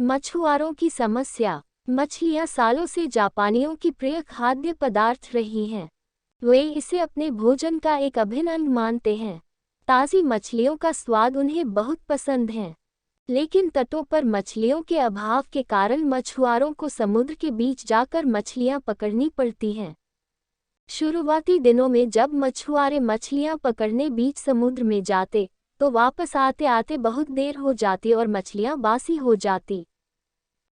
मछुआरों की समस्या। मछलियां सालों से जापानियों की प्रिय खाद्य पदार्थ रही हैं। वे इसे अपने भोजन का एक अभिन्न अंग मानते हैं। ताज़ी मछलियों का स्वाद उन्हें बहुत पसंद है, लेकिन तटों पर मछलियों के अभाव के कारण मछुआरों को समुद्र के बीच जाकर मछलियां पकड़नी पड़ती हैं। शुरुआती दिनों में जब मछुआरे मछलियां पकड़ने बीच समुद्र में जाते, तो वापस आते आते बहुत देर हो जाती और मछलियां बासी हो जाती।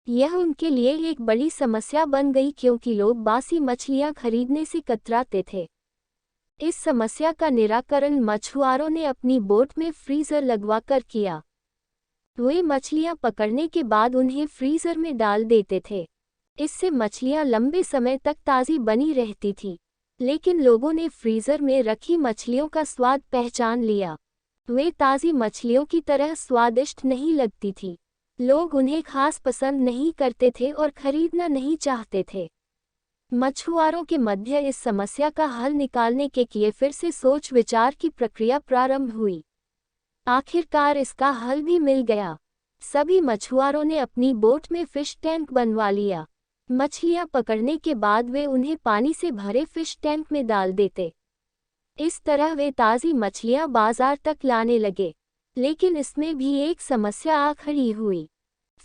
यह उनके लिए एक बड़ी समस्या बन गई क्योंकि लोग बासी मछलियां खरीदने से कतराते थे। इस समस्या का निराकरण मछुआरों ने अपनी बोट में फ्रीजर लगवाकर किया। वे मछलियां पकड़ने के बाद उन्हें फ्रीजर में डाल देते थे। इससे मछलियां लंबे समय तक ताज़ी बनी रहती थी। लेकिन लोगों ने फ्रीजर में रखी मछलियों का स्वाद पहचान लिया। वे ताज़ी मछलियों की तरह स्वादिष्ट नहीं लगती थी। लोग उन्हें खास पसंद नहीं करते थे और खरीदना नहीं चाहते थे। मछुआरों के मध्य इस समस्या का हल निकालने के लिए फिर से सोच विचार की प्रक्रिया प्रारंभ हुई। आखिरकार इसका हल भी मिल गया। सभी मछुआरों ने अपनी बोट में फिश टैंक बनवा लिया। मछलियां पकड़ने के बाद वे उन्हें पानी से भरे फिश टैंक में डाल देते। इस तरह वे ताज़ी मछलियां बाजार तक लाने लगे। लेकिन इसमें भी एक समस्या आ खड़ी हुई।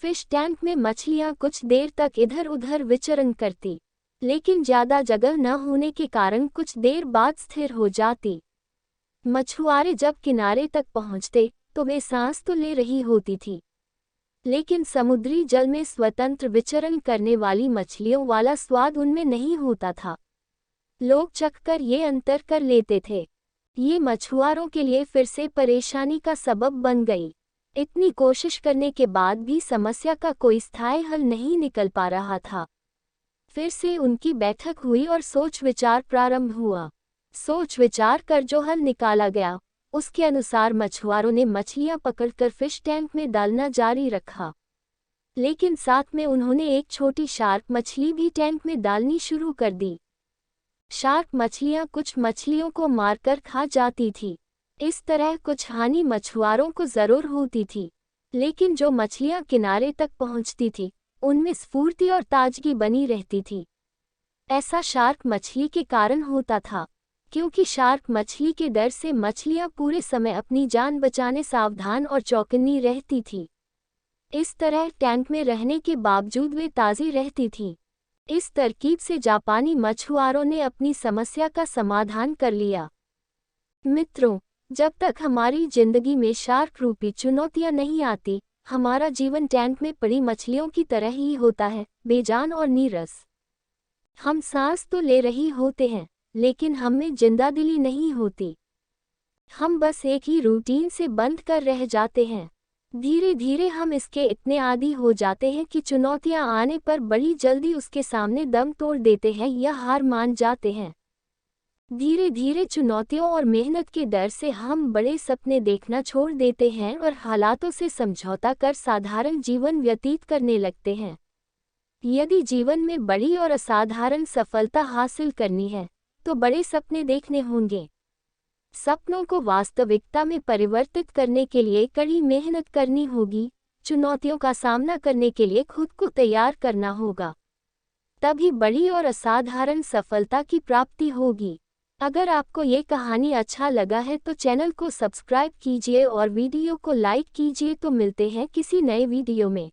फिश टैंक में मछलियां कुछ देर तक इधर उधर विचरण करती, लेकिन ज़्यादा जगह न होने के कारण कुछ देर बाद स्थिर हो जाती। मछुआरे जब किनारे तक पहुंचते तो वे सांस तो ले रही होती थी, लेकिन समुद्री जल में स्वतंत्र विचरण करने वाली मछलियों वाला स्वाद उनमें नहीं होता था। लोग चखकर ये अंतर कर लेते थे। ये मछुआरों के लिए फिर से परेशानी का सबब बन गई। इतनी कोशिश करने के बाद भी समस्या का कोई स्थायी हल नहीं निकल पा रहा था। फिर से उनकी बैठक हुई और सोच विचार प्रारंभ हुआ। सोच विचार कर जो हल निकाला गया, उसके अनुसार मछुआरों ने मछलियां पकड़कर फिश टैंक में डालना जारी रखा। लेकिन साथ में उन्होंने एक छोटी शार्क मछली भी टैंक में डालनी शुरू कर दी। शार्क मछलियां कुछ मछलियों को मारकर खा जाती थी। इस तरह कुछ हानि मछुआरों को जरूर होती थी, लेकिन जो मछलियां किनारे तक पहुंचती थी, उनमें स्फूर्ति और ताजगी बनी रहती थी। ऐसा शार्क मछली के कारण होता था, क्योंकि शार्क मछली के डर से मछलियां पूरे समय अपनी जान बचाने सावधान और चौकन्नी रहती थी। इस तरह टैंक में रहने के बावजूद वे ताज़ी रहती थीं। इस तरकीब से जापानी मछुआरों ने अपनी समस्या का समाधान कर लिया। मित्रों, जब तक हमारी जिंदगी में शार्क रूपी चुनौतियां नहीं आती, हमारा जीवन टैंक में पड़ी मछलियों की तरह ही होता है, बेजान और नीरस। हम सांस तो ले रही होते हैं, लेकिन हमें जिंदादिली नहीं होती। हम बस एक ही रूटीन से बंद कर रह जाते हैं। धीरे धीरे हम इसके इतने आदी हो जाते हैं कि चुनौतियां आने पर बड़ी जल्दी उसके सामने दम तोड़ देते हैं या हार मान जाते हैं। धीरे धीरे चुनौतियों और मेहनत के डर से हम बड़े सपने देखना छोड़ देते हैं और हालातों से समझौता कर साधारण जीवन व्यतीत करने लगते हैं। यदि जीवन में बड़ी और असाधारण सफलता हासिल करनी है, तो बड़े सपने देखने होंगे। सपनों को वास्तविकता में परिवर्तित करने के लिए कड़ी मेहनत करनी होगी। चुनौतियों का सामना करने के लिए खुद को तैयार करना होगा। तभी बड़ी और असाधारण सफलता की प्राप्ति होगी। अगर आपको ये कहानी अच्छा लगा है तो चैनल को सब्सक्राइब कीजिए और वीडियो को लाइक कीजिए। तो मिलते हैं किसी नए वीडियो में।